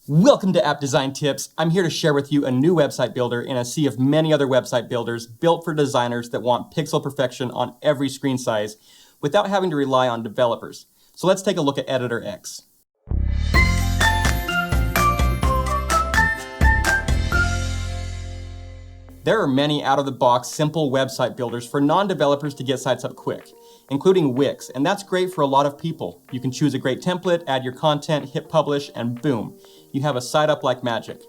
Welcome to App Design Tips. I'm here to share with you a new website builder in a sea of many other website builders built for designers that want pixel perfection on every screen size without having to rely on developers. So let's take a look at Editor X. There are many out-of-the-box, simple website builders for non-developers to get sites up quick, including Wix, and that's great for a lot of people. You can choose a great template, add your content, hit publish, and boom, you have a site up like magic.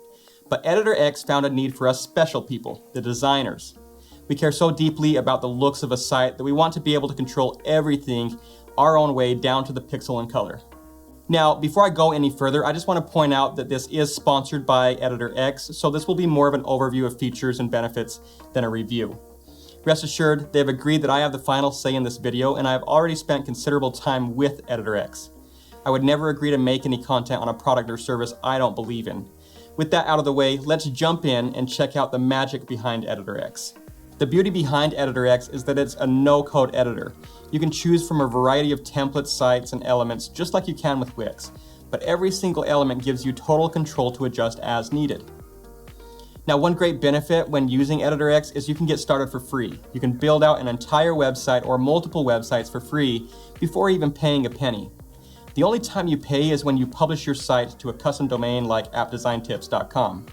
But Editor X found a need for us special people, the designers. We care so deeply about the looks of a site that we want to be able to control everything our own way down to the pixel and color. Now, before I go any further, I just want to point out that this is sponsored by Editor X, so this will be more of an overview of features and benefits than a review. Rest assured, they've agreed that I have the final say in this video, and I have already spent considerable time with Editor X. I would never agree to make any content on a product or service I don't believe in. With that out of the way, let's jump in and check out the magic behind Editor X. The beauty behind Editor X is that it's a no-code editor. You can choose from a variety of templates, sites, and elements just like you can with Wix, but every single element gives you total control to adjust as needed. Now, one great benefit when using Editor X is you can get started for free. You can build out an entire website or multiple websites for free before even paying a penny. The only time you pay is when you publish your site to a custom domain like appdesigntips.com.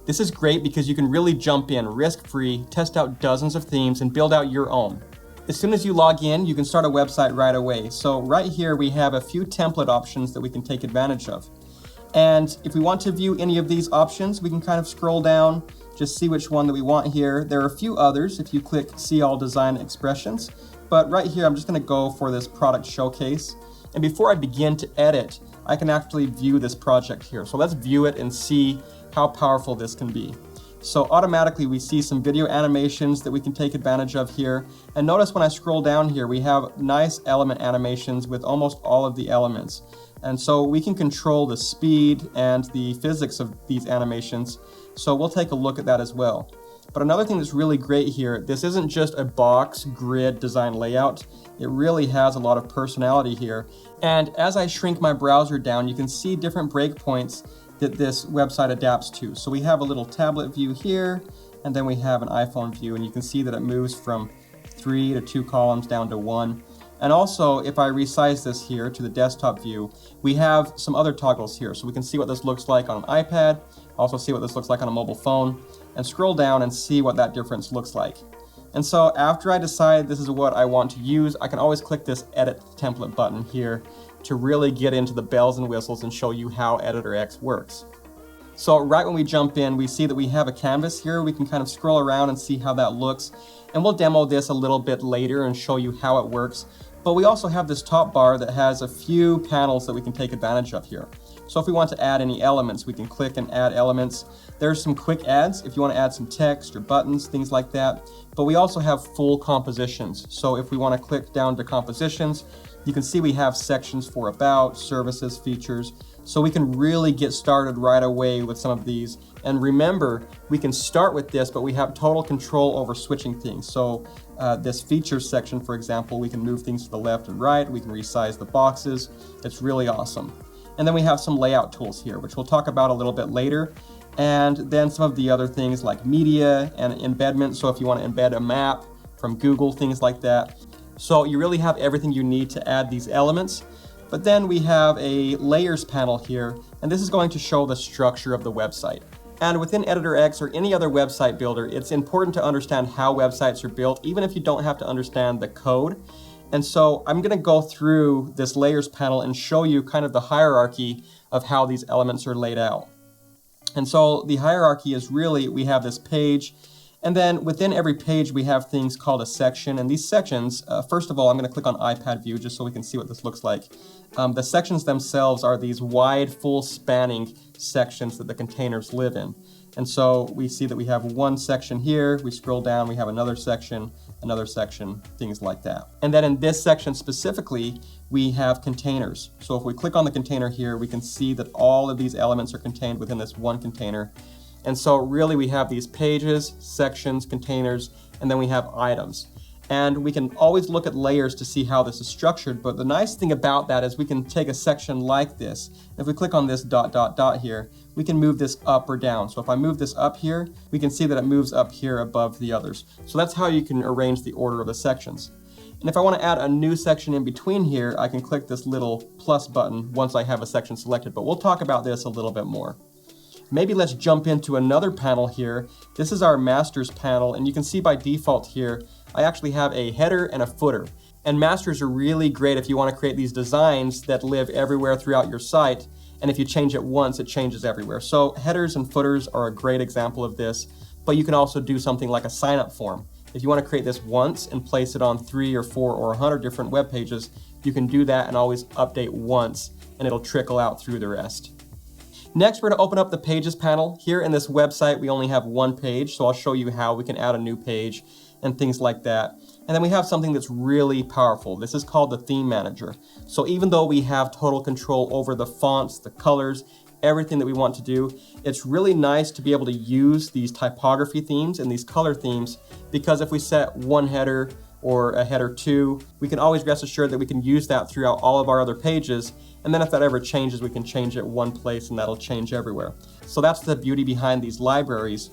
This is great because you can really jump in risk-free, test out dozens of themes, and build out your own. As soon as you log in, you can start a website right away. So right here, we have a few template options that we can take advantage of. And if we want to view any of these options, we can kind of scroll down, just see which one that we want here. There are a few others if you click See All Design Expressions. But right here, I'm just gonna go for this product showcase. And before I begin to edit, I can actually view this project here. So let's view it and see how powerful this can be. So automatically we see some video animations that we can take advantage of here. And notice when I scroll down here, we have nice element animations with almost all of the elements. And so we can control the speed and the physics of these animations. So we'll take a look at that as well. But another thing that's really great here, this isn't just a box grid design layout. It really has a lot of personality here. And as I shrink my browser down, you can see different breakpoints that this website adapts to. So we have a little tablet view here, and then we have an iPhone view, and you can see that it moves from 3 to 2 columns down to 1. And also, if I resize this here to the desktop view, we have some other toggles here. So we can see what this looks like on an iPad, also see what this looks like on a mobile phone, and scroll down and see what that difference looks like. And so after I decide this is what I want to use, I can always click this Edit Template button here to really get into the bells and whistles and show you how Editor X works. So right when we jump in, we see that we have a canvas here. We can kind of scroll around and see how that looks. And we'll demo this a little bit later and show you how it works. But we also have this top bar that has a few panels that we can take advantage of here. So if we want to add any elements, we can click and add elements. There's some quick adds if you want to add some text or buttons, things like that. But we also have full compositions. So if we want to click down to compositions, you can see we have sections for about, services, features. So we can really get started right away with some of these. And remember, we can start with this, but we have total control over switching things. So this features section, for example, we can move things to the left and right. We can resize the boxes. It's really awesome. And then we have some layout tools here, which we'll talk about a little bit later. And then some of the other things like media and embedment. So if you want to embed a map from Google, things like that. So you really have everything you need to add these elements. But then we have a layers panel here, and this is going to show the structure of the website. And within Editor X or any other website builder, it's important to understand how websites are built, even if you don't have to understand the code. And so I'm going to go through this layers panel and show you kind of the hierarchy of how these elements are laid out. And so the hierarchy is really, we have this page, and then within every page we have things called a section. And these sections, first of all, I'm going to click on iPad view just so we can see what this looks like. The sections themselves are these wide, full spanning sections that the containers live in. And so we see that we have one section here, we scroll down, we have another section, things like that. And then in this section specifically, we have containers. So if we click on the container here, we can see that all of these elements are contained within this one container. And so really we have these pages, sections, containers, and then we have items. And we can always look at layers to see how this is structured, but the nice thing about that is we can take a section like this. If we click on this ... here, we can move this up or down. So if I move this up here, we can see that it moves up here above the others. So that's how you can arrange the order of the sections. And if I want to add a new section in between here, I can click this little plus button once I have a section selected, but we'll talk about this a little bit more. Maybe let's jump into another panel here. This is our masters panel, and you can see by default here, I actually have a header and a footer. And masters are really great if you want to create these designs that live everywhere throughout your site. And if you change it once, it changes everywhere. So headers and footers are a great example of this, but you can also do something like a sign-up form. If you want to create this once and place it on 3 or 4 or 100 different web pages, you can do that and always update once, and it'll trickle out through the rest. Next, we're going to open up the Pages panel. Here in this website, we only have one page, so I'll show you how we can add a new page and things like that. And then we have something that's really powerful. This is called the Theme Manager. So even though we have total control over the fonts, the colors, everything that we want to do, it's really nice to be able to use these typography themes and these color themes, because if we set one header or a header 2, we can always rest assured that we can use that throughout all of our other pages. And then if that ever changes, we can change it one place and that'll change everywhere. So that's the beauty behind these libraries.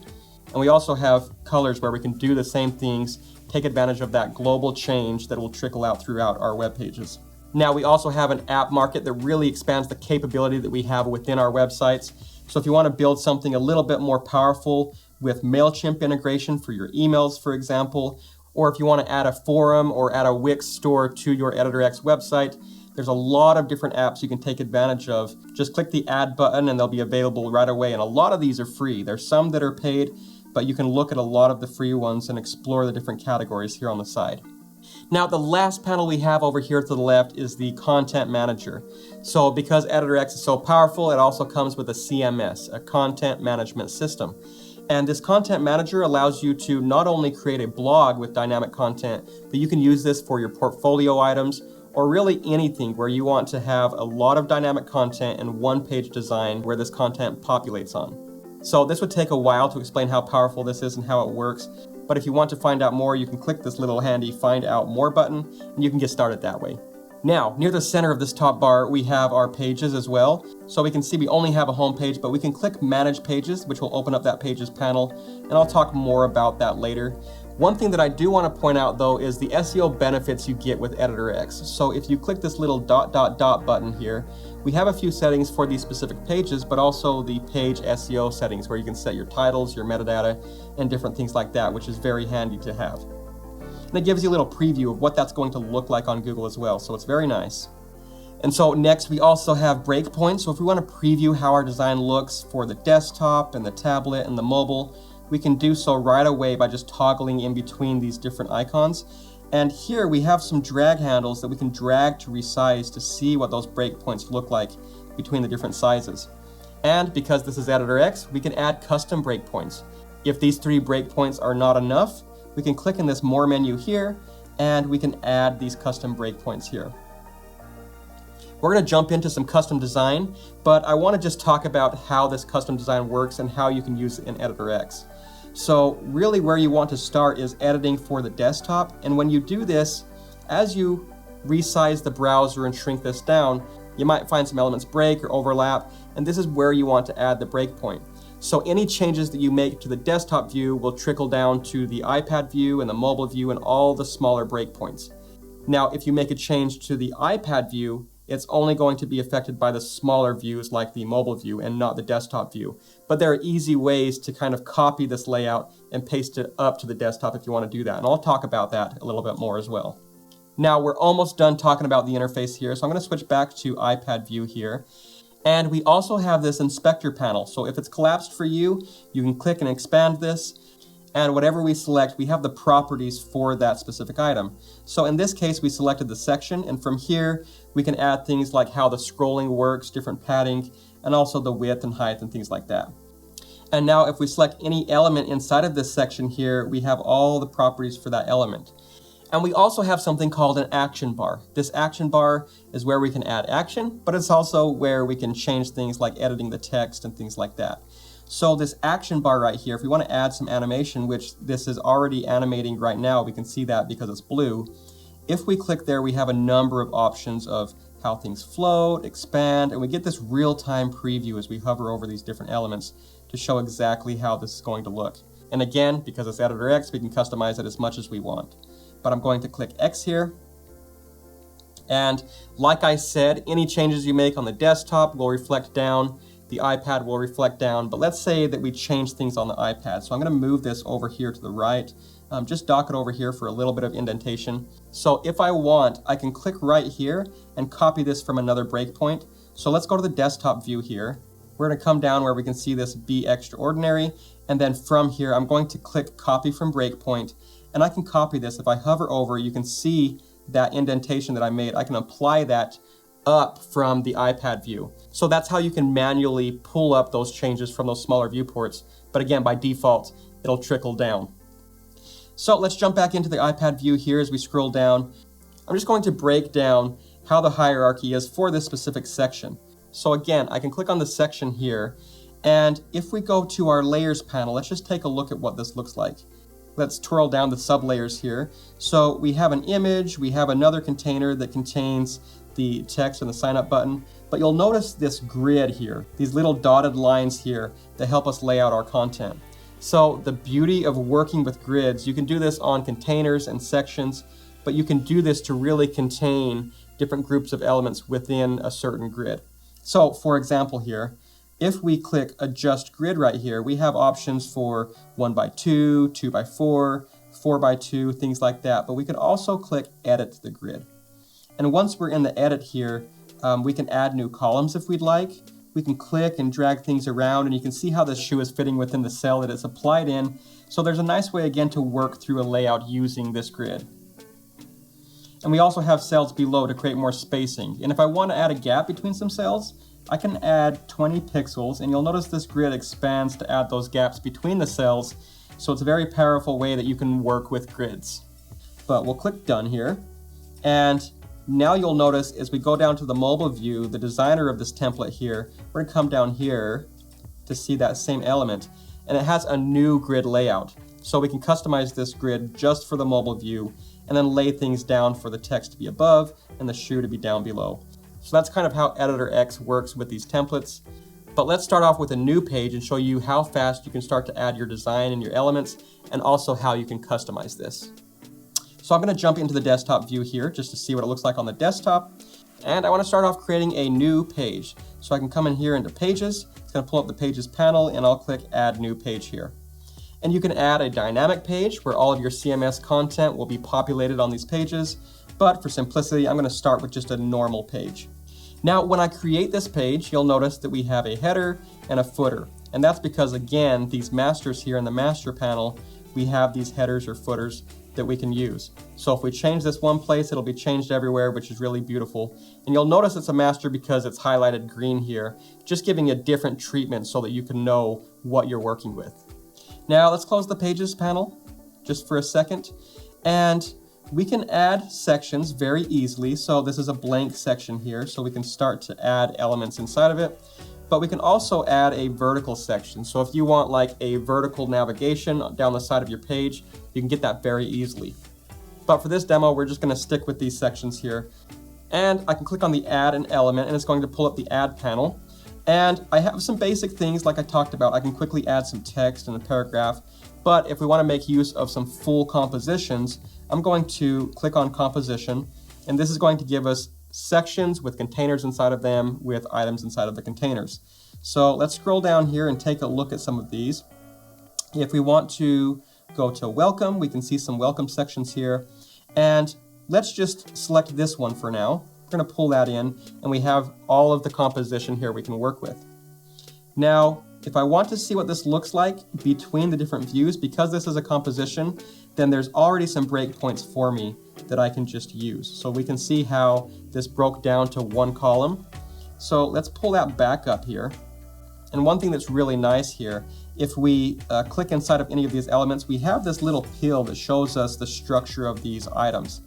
And we also have colors where we can do the same things, take advantage of that global change that will trickle out throughout our web pages. Now we also have an app market that really expands the capability that we have within our websites. So if you want to build something a little bit more powerful with MailChimp integration for your emails, for example, or if you want to add a forum or add a Wix store to your EditorX website, there's a lot of different apps you can take advantage of. Just click the add button and they'll be available right away. And a lot of these are free. There's some that are paid, but you can look at a lot of the free ones and explore the different categories here on the side. Now, the last panel we have over here to the left is the Content Manager. So because EditorX is so powerful, it also comes with a CMS, a Content Management System. And this Content Manager allows you to not only create a blog with dynamic content, but you can use this for your portfolio items or really anything where you want to have a lot of dynamic content in one-page design where this content populates on. So this would take a while to explain how powerful this is and how it works, but if you want to find out more, you can click this little handy Find Out More button, and you can get started that way. Now, near the center of this top bar, we have our pages as well. So we can see we only have a home page, but we can click Manage Pages, which will open up that Pages panel, and I'll talk more about that later. One thing that I do want to point out though is the SEO benefits you get with EditorX. So if you click this little ... button here, we have a few settings for these specific pages, but also the page SEO settings where you can set your titles, your metadata, and different things like that, which is very handy to have. And it gives you a little preview of what that's going to look like on Google as well, so it's very nice. And so next we also have breakpoints. So if we want to preview how our design looks for the desktop and the tablet and the mobile, we can do so right away by just toggling in between these different icons. And here we have some drag handles that we can drag to resize to see what those breakpoints look like between the different sizes. And because this is EditorX, we can add custom breakpoints. If these 3 breakpoints are not enough, we can click in this More menu here, and we can add these custom breakpoints here. We're going to jump into some custom design, but I want to just talk about how this custom design works and how you can use it in EditorX. So really where you want to start is editing for the desktop, and when you do this, as you resize the browser and shrink this down, you might find some elements break or overlap, and this is where you want to add the breakpoint. So any changes that you make to the desktop view will trickle down to the iPad view and the mobile view and all the smaller breakpoints. Now, if you make a change to the iPad view, it's only going to be affected by the smaller views like the mobile view and not the desktop view. But there are easy ways to kind of copy this layout and paste it up to the desktop if you want to do that. And I'll talk about that a little bit more as well. Now we're almost done talking about the interface here, so I'm going to switch back to iPad view here. And we also have this inspector panel. So if it's collapsed for you, you can click and expand this. And whatever we select, we have the properties for that specific item. So in this case, we selected the section, and from here, we can add things like how the scrolling works, different padding, and also the width and height and things like that. And now if we select any element inside of this section here, we have all the properties for that element. And we also have something called an action bar. This action bar is where we can add action, but it's also where we can change things like editing the text and things like that. So this action bar right here, if we want to add some animation, which this is already animating right now, we can see that because it's blue. If we click there, we have a number of options of how things float, expand, and we get this real-time preview as we hover over these different elements to show exactly how this is going to look. And again, because it's Editor X, we can customize it as much as we want. But I'm going to click X here. And like I said, any changes you make on the desktop will reflect down. The iPad will reflect down. But let's say that we change things on the iPad. So I'm going to move this over here to the right. Just dock it over here for a little bit of indentation. So if I want, I can click right here and copy this from another breakpoint. So let's go to the desktop view here. We're going to come down where we can see this Be Extraordinary. And then from here, I'm going to click Copy from Breakpoint. And I can copy this. If I hover over, you can see that indentation that I made. I can apply that up from the iPad view. So that's how you can manually pull up those changes from those smaller viewports. But again, by default, it'll trickle down. So let's jump back into the iPad view here as we scroll down. I'm just going to break down how the hierarchy is for this specific section. So again, I can click on the section here, and if we go to our layers panel, let's just take a look at what this looks like. Let's twirl down the sublayers here. So we have an image, we have another container that contains the text and the sign up button, but you'll notice this grid here, these little dotted lines here that help us lay out our content. So the beauty of working with grids, you can do this on containers and sections, but you can do this to really contain different groups of elements within a certain grid. So for example here, if we click Adjust Grid right here, we have options for 1x2, 2x4, 4x2, things like that, but we could also click Edit the Grid. And once we're in the edit here, we can add new columns if we'd like. We can click and drag things around, and you can see how this shoe is fitting within the cell that it's applied in. So there's a nice way, again, to work through a layout using this grid. And we also have cells below to create more spacing. And if I want to add a gap between some cells, I can add 20 pixels, and you'll notice this grid expands to add those gaps between the cells. So it's a very powerful way that you can work with grids. But we'll click Done here. And now you'll notice as we go down to the mobile view, the designer of this template here, we're going to come down here to see that same element. And it has a new grid layout. So we can customize this grid just for the mobile view and then lay things down for the text to be above and the shoe to be down below. So that's kind of how Editor X works with these templates. But let's start off with a new page and show you how fast you can start to add your design and your elements, and also how you can customize this. So I'm going to jump into the desktop view here just to see what it looks like on the desktop. And I want to start off creating a new page. So I can come in here into Pages. It's going to pull up the Pages panel, and I'll click Add New Page here. And you can add a dynamic page where all of your CMS content will be populated on these pages. But for simplicity, I'm going to start with just a normal page. Now, when I create this page, you'll notice that we have a header and a footer. And that's because, again, these masters here in the master panel, we have these headers or footers that we can use. So if we change this one place, it'll be changed everywhere, which is really beautiful. And you'll notice it's a master because it's highlighted green here, just giving a different treatment so that you can know what you're working with. Now let's close the Pages panel just for a second. And we can add sections very easily. So this is a blank section here, so we can start to add elements inside of it. But we can also add a vertical section. So if you want like a vertical navigation down the side of your page, you can get that very easily. But for this demo, we're just going to stick with these sections here. And I can click on the Add an Element, and it's going to pull up the Add panel. And I have some basic things like I talked about. I can quickly add some text in a paragraph. But if we want to make use of some full compositions, I'm going to click on Composition. And this is going to give us sections with containers inside of them with items inside of the containers. So let's scroll down here and take a look at some of these. If we want to go to welcome, we can see some welcome sections here. And let's just select this one for now. We're going to pull that in, and we have all of the composition here we can work with. Now, if I want to see what this looks like between the different views, because this is a composition, then there's already some breakpoints for me that I can just use. So we can see how this broke down to one column. So let's pull that back up here. And one thing that's really nice here, if we click inside of any of these elements, we have this little pill that shows us the structure of these items.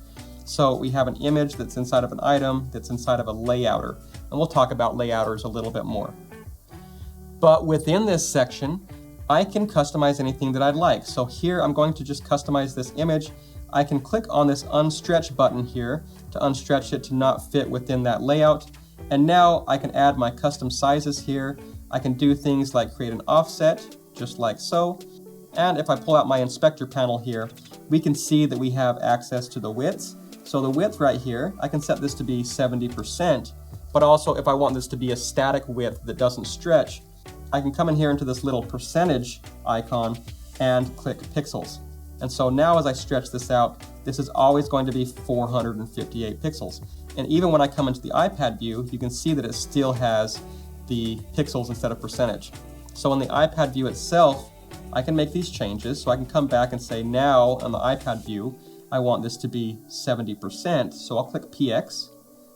So we have an image that's inside of an item that's inside of a layouter. And we'll talk about layouters a little bit more. But within this section, I can customize anything that I'd like. So here I'm going to just customize this image. I can click on this unstretch button here to unstretch it to not fit within that layout. And now I can add my custom sizes here. I can do things like create an offset, just like so. And if I pull out my inspector panel here, we can see that we have access to the widths. So the width right here, I can set this to be 70%, but also if I want this to be a static width that doesn't stretch, I can come in here into this little percentage icon and click pixels. And so now as I stretch this out, this is always going to be 458 pixels. And even when I come into the iPad view, you can see that it still has the pixels instead of percentage. So in the iPad view itself, I can make these changes. So I can come back and say now on the iPad view, I want this to be 70%. So I'll click PX,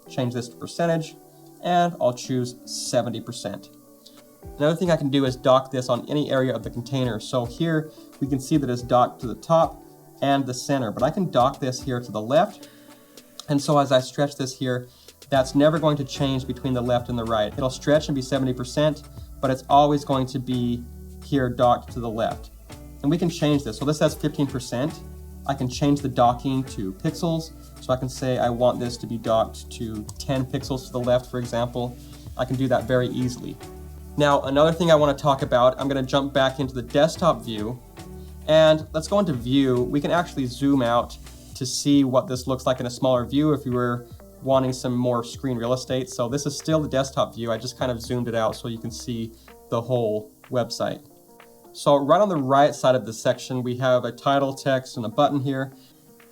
change this to percentage, and I'll choose 70%. Another thing I can do is dock this on any area of the container. So here we can see that it's docked to the top and the center, but I can dock this here to the left. And so as I stretch this here, that's never going to change between the left and the right. It'll stretch and be 70%, but it's always going to be here docked to the left. And we can change this. So this has 15%. I can change the docking to pixels. So I can say I want this to be docked to 10 pixels to the left, for example. I can do that very easily. Now, another thing I want to talk about, I'm going to jump back into the desktop view, and let's go into view. We can actually zoom out to see what this looks like in a smaller view if you were wanting some more screen real estate. So this is still the desktop view. I just kind of zoomed it out so you can see the whole website. So right on the right side of the section, we have a title, text, and a button here.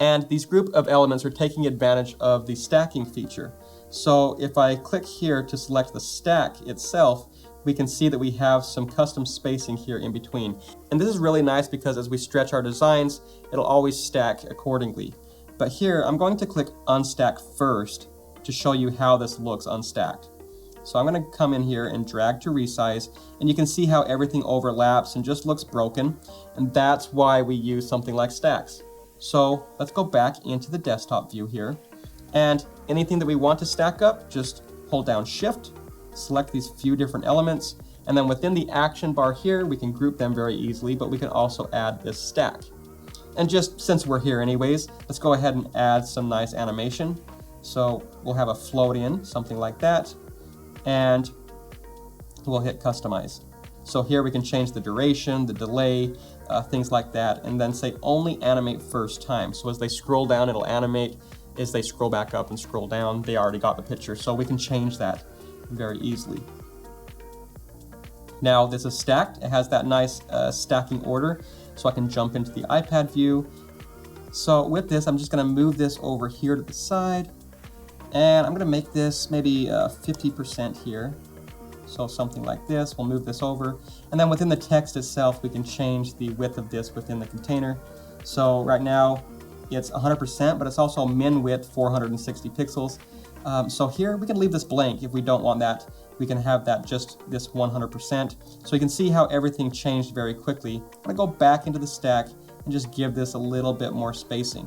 And these group of elements are taking advantage of the stacking feature. So if I click here to select the stack itself, we can see that we have some custom spacing here in between. And this is really nice because as we stretch our designs, it'll always stack accordingly. But here, I'm going to click Unstack first to show you how this looks unstacked. So I'm going to come in here and drag to resize, and you can see how everything overlaps and just looks broken. And that's why we use something like stacks. So let's go back into the desktop view here. And anything that we want to stack up, just hold down Shift, select these few different elements, and then within the action bar here, we can group them very easily, but we can also add this stack. And just since we're here anyways, let's go ahead and add some nice animation. So we'll have a float in, something like that, and we'll hit customize. So here we can change the duration, the delay, things like that, and then say only animate first time. So as they scroll down, it'll animate. As they scroll back up and scroll down, they already got the picture. So we can change that very easily. Now this is stacked. It has that nice stacking order. So I can jump into the iPad view. So with this, I'm just going to move this over here to the side. And I'm going to make this maybe 50% here. So something like this. We'll move this over. And then within the text itself, we can change the width of this within the container. So right now it's 100%, but it's also min width 460 pixels. So here we can leave this blank if we don't want that. We can have that just this 100%. So you can see how everything changed very quickly. I'm going to go back into the stack and just give this a little bit more spacing.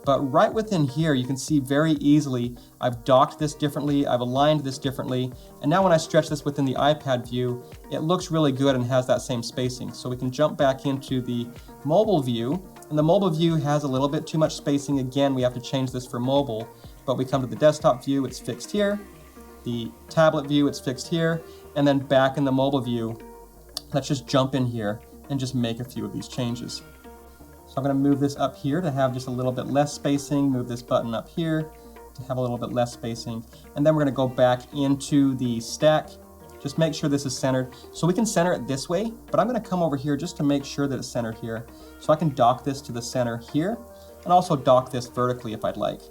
But right within here, you can see very easily, I've docked this differently, I've aligned this differently, and now when I stretch this within the iPad view, it looks really good and has that same spacing. So we can jump back into the mobile view, and the mobile view has a little bit too much spacing. Again, we have to change this for mobile, but we come to the desktop view, it's fixed here, the tablet view, it's fixed here, and then back in the mobile view, let's just jump in here and just make a few of these changes. So I'm going to move this up here to have just a little bit less spacing, move this button up here to have a little bit less spacing, and then we're going to go back into the stack. Just make sure this is centered. So we can center it this way, but I'm going to come over here just to make sure that it's centered here. So I can dock this to the center here, and also dock this vertically if I'd like.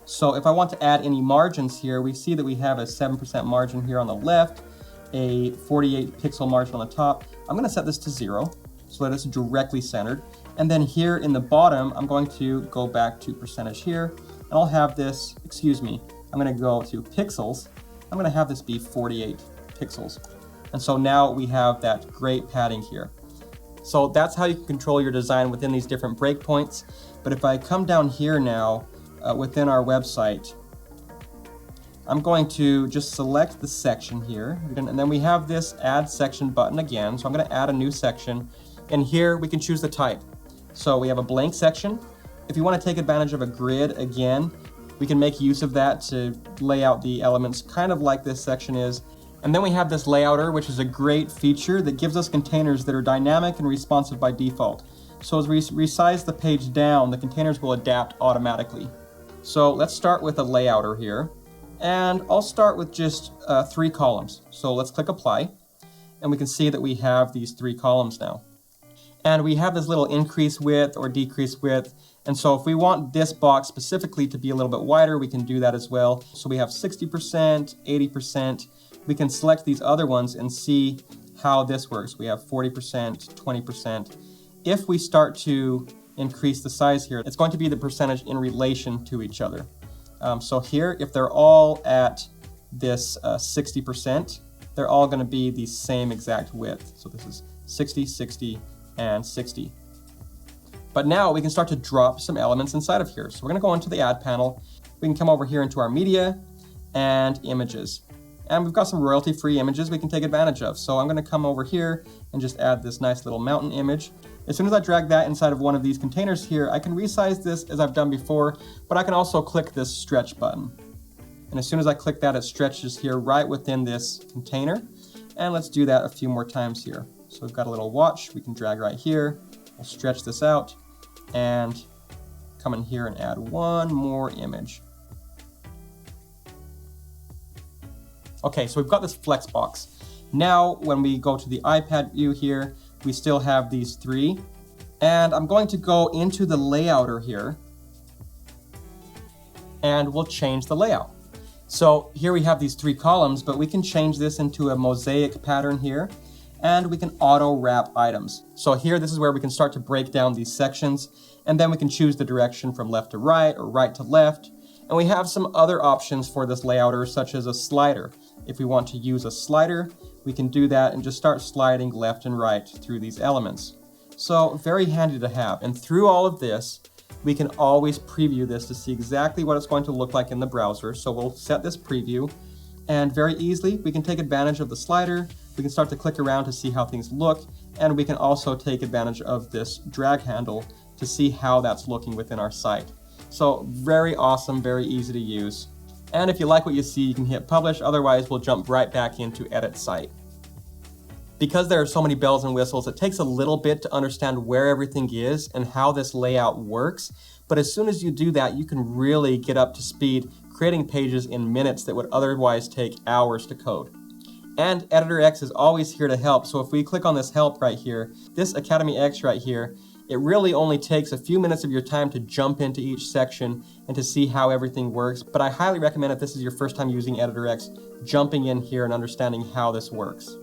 So if I want to add any margins here, we see that we have a 7% margin here on the left, a 48 pixel margin on the top. I'm going to set this to 0 so that it's directly centered. And then here in the bottom, I'm going to go back to percentage here, and I'll have this, I'm going to go to pixels. I'm going to have this be 48 pixels. And so now we have that great padding here. So that's how you can control your design within these different breakpoints. But if I come down here now, within our website, I'm going to just select the section here, and then we have this add section button again. So I'm going to add a new section, and here we can choose the type. So we have a blank section. If you want to take advantage of a grid again, we can make use of that to lay out the elements kind of like this section is. And then we have this layouter, which is a great feature that gives us containers that are dynamic and responsive by default. So as we resize the page down, the containers will adapt automatically. So let's start with a layouter here. And I'll start with just 3 columns. So let's click apply, and we can see that we have these 3 columns now. And we have this little increase width or decrease width. And so if we want this box specifically to be a little bit wider, we can do that as well. So we have 60%, 80%. We can select these other ones and see how this works. We have 40%, 20%. If we start to increase the size here, it's going to be the percentage in relation to each other. So here, if they're all at this 60%, they're all going to be the same exact width. So this is 60, 60, and 60. But now we can start to drop some elements inside of here. So we're going to go into the add panel. We can come over here into our media and images. And we've got some royalty-free images we can take advantage of. So I'm going to come over here and just add this nice little mountain image. As soon as I drag that inside of one of these containers here, I can resize this as I've done before, but I can also click this stretch button. And as soon as I click that, it stretches here right within this container. And let's do that a few more times here. So we've got a little watch we can drag right here. We'll stretch this out and come in here and add one more image. Okay, so we've got this flex box. Now, when we go to the iPad view here, we still have these 3. And I'm going to go into the layouter here, and we'll change the layout. So here we have these 3 columns, but we can change this into a mosaic pattern here, and we can auto wrap items. So here, this is where we can start to break down these sections, and then we can choose the direction from left to right or right to left. And we have some other options for this layouter, such as a slider. If we want to use a slider, we can do that and just start sliding left and right through these elements. So very handy to have. And through all of this, we can always preview this to see exactly what it's going to look like in the browser. So we'll set this preview, and very easily we can take advantage of the slider. We can start to click around to see how things look, and we can also take advantage of this drag handle to see how that's looking within our site. So very awesome, very easy to use. And if you like what you see, you can hit publish. Otherwise, we'll jump right back into edit site. Because there are so many bells and whistles, it takes a little bit to understand where everything is and how this layout works. But as soon as you do that, you can really get up to speed creating pages in minutes that would otherwise take hours to code. And Editor X is always here to help. So if we click on this help right here, this Academy X right here, it really only takes a few minutes of your time to jump into each section and to see how everything works. But I highly recommend, if this is your first time using Editor X, jumping in here and understanding how this works.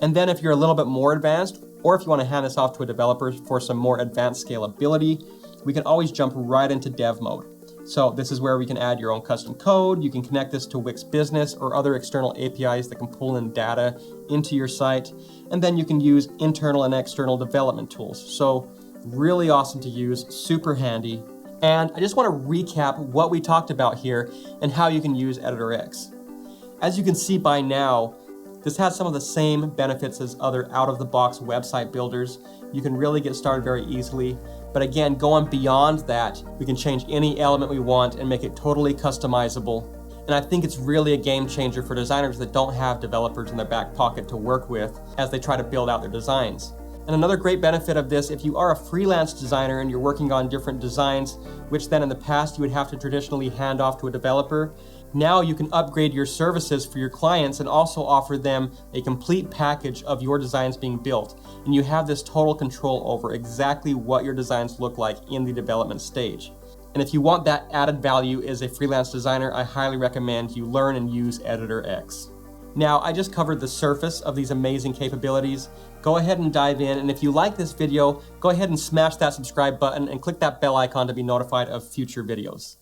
And then if you're a little bit more advanced, or if you want to hand this off to a developer for some more advanced scalability, we can always jump right into dev mode. So this is where we can add your own custom code. You can connect this to Wix Business or other external APIs that can pull in data into your site. And then you can use internal and external development tools. So really awesome to use, super handy. And I just want to recap what we talked about here and how you can use Editor X. As you can see by now, this has some of the same benefits as other out-of-the-box website builders. You can really get started very easily. But again, going beyond that, we can change any element we want and make it totally customizable. And I think it's really a game changer for designers that don't have developers in their back pocket to work with as they try to build out their designs. And another great benefit of this, if you are a freelance designer and you're working on different designs, which then in the past you would have to traditionally hand off to a developer, now you can upgrade your services for your clients and also offer them a complete package of your designs being built. And you have this total control over exactly what your designs look like in the development stage. And if you want that added value as a freelance designer, I highly recommend you learn and use Editor X. Now, I just covered the surface of these amazing capabilities. Go ahead and dive in, and if you like this video, go ahead and smash that subscribe button and click that bell icon to be notified of future videos.